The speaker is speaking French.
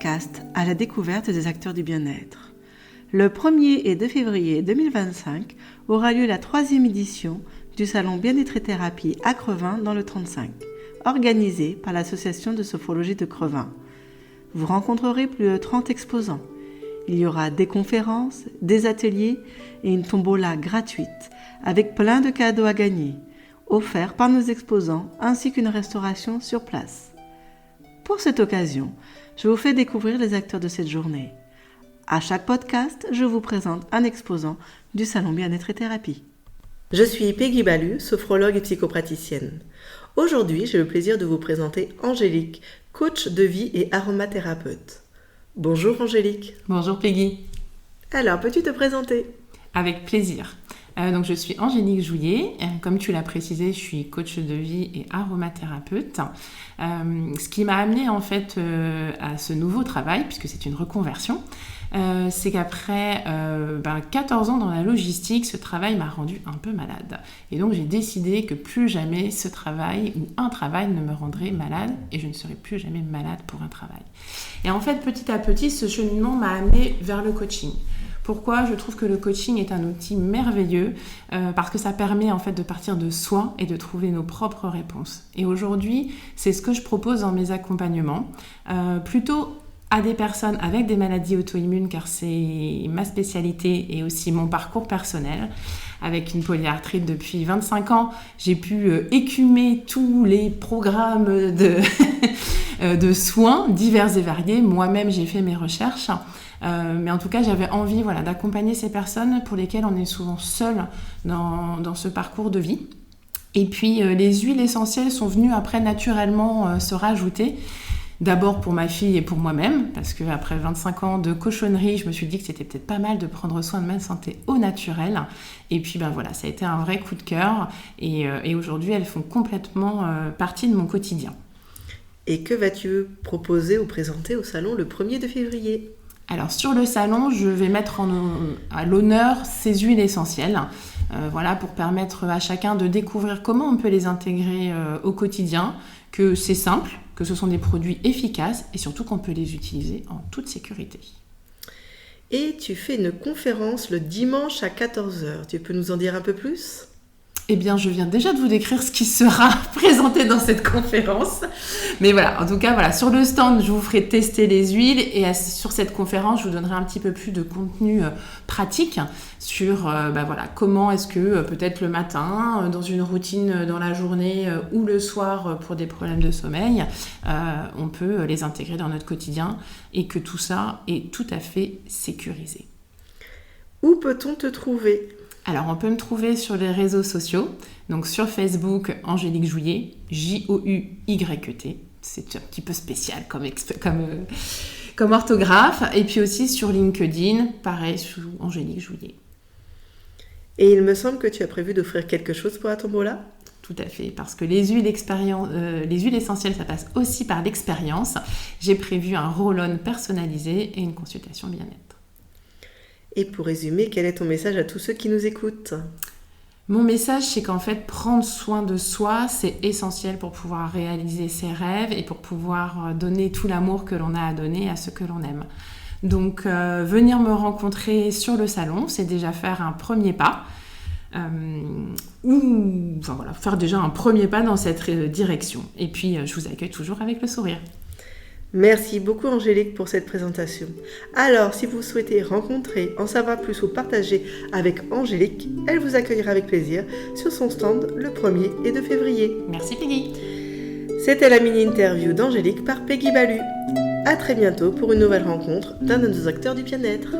podcast à la découverte des acteurs du bien-être. Le 1er et 2 février 2025 aura lieu la 3e édition du Salon Bien-être et Thérapie à Crevin dans le 35, organisé par l'Association de sophrologie de Crevin. Vous rencontrerez plus de 30 exposants. Il y aura des conférences, des ateliers et une tombola gratuite avec plein de cadeaux à gagner, offerts par nos exposants ainsi qu'une restauration sur place. Pour cette occasion, je vous fais découvrir les acteurs de cette journée. À chaque podcast, je vous présente un exposant du Salon Bien-être et Thérapie. Je suis Peggy Balu, sophrologue et psychopraticienne. Aujourd'hui, j'ai le plaisir de vous présenter Angélique, coach de vie et aromathérapeute. Bonjour Angélique. Bonjour Peggy. Alors, peux-tu te présenter ? Avec plaisir. Donc je suis Angélique Jouillet. Comme tu l'as précisé, je suis coach de vie et aromathérapeute. Ce qui m'a amenée en fait à ce nouveau travail, puisque c'est une reconversion, c'est qu'après 14 ans dans la logistique, ce travail m'a rendue un peu malade. Et donc j'ai décidé que plus jamais ce travail ou un travail ne me rendrait malade et je ne serai plus jamais malade pour un travail. Et en fait, petit à petit, ce cheminement m'a amenée vers le coaching. Pourquoi ? Je trouve que le coaching est un outil merveilleux parce que ça permet en fait de partir de soi et de trouver nos propres réponses. Et aujourd'hui, c'est ce que je propose dans mes accompagnements, plutôt à des personnes avec des maladies auto-immunes car c'est ma spécialité et aussi mon parcours personnel. Avec une polyarthrite depuis 25 ans, j'ai pu écumer tous les programmes de soins divers et variés. Moi-même, j'ai fait mes recherches. Mais en tout cas, j'avais envie d'accompagner ces personnes pour lesquelles on est souvent seul dans ce parcours de vie. Et puis, les huiles essentielles sont venues après naturellement se rajouter. D'abord pour ma fille et pour moi-même, parce qu'après 25 ans de cochonnerie, je me suis dit que c'était peut-être pas mal de prendre soin de ma santé au naturel. Et puis ça a été un vrai coup de cœur. Et aujourd'hui, elles font complètement partie de mon quotidien. Et que vas-tu proposer ou présenter au salon le 1er de février ? Alors sur le salon, je vais mettre à l'honneur ces huiles essentielles, pour permettre à chacun de découvrir comment on peut les intégrer au quotidien, que c'est simple, que ce sont des produits efficaces et surtout qu'on peut les utiliser en toute sécurité. Et tu fais une conférence le dimanche à 14h. Tu peux nous en dire un peu plus ? Eh bien, je viens déjà de vous décrire ce qui sera présenté dans cette conférence. Mais en tout cas, sur le stand, je vous ferai tester les huiles et sur cette conférence, je vous donnerai un petit peu plus de contenu pratique sur comment est-ce que peut-être le matin, dans une routine dans la journée ou le soir pour des problèmes de sommeil, on peut les intégrer dans notre quotidien et que tout ça est tout à fait sécurisé. Où peut-on te trouver ? Alors, on peut me trouver sur les réseaux sociaux, donc sur Facebook, Angélique Jouillet, Jouyet. C'est un petit peu spécial comme orthographe. Et puis aussi sur LinkedIn, pareil, sous Angélique Jouillet. Et il me semble que tu as prévu d'offrir quelque chose pour la tombola ? Tout à fait, parce que les huiles essentielles, ça passe aussi par l'expérience. J'ai prévu un roll-on personnalisé et une consultation bien-être. Et pour résumer, quel est ton message à tous ceux qui nous écoutent ? Mon message, c'est qu'en fait, prendre soin de soi, c'est essentiel pour pouvoir réaliser ses rêves et pour pouvoir donner tout l'amour que l'on a à donner à ceux que l'on aime. Donc, venir me rencontrer sur le salon, c'est déjà faire un premier pas. Faire déjà un premier pas dans cette direction. Et puis, je vous accueille toujours avec le sourire. Merci beaucoup Angélique pour cette présentation. Alors, si vous souhaitez rencontrer, en savoir plus ou partager avec Angélique, elle vous accueillera avec plaisir sur son stand le 1er et 2 février. Merci Peggy. C'était la mini-interview d'Angélique par Peggy Balu. À très bientôt pour une nouvelle rencontre d'un de nos acteurs du bien-être.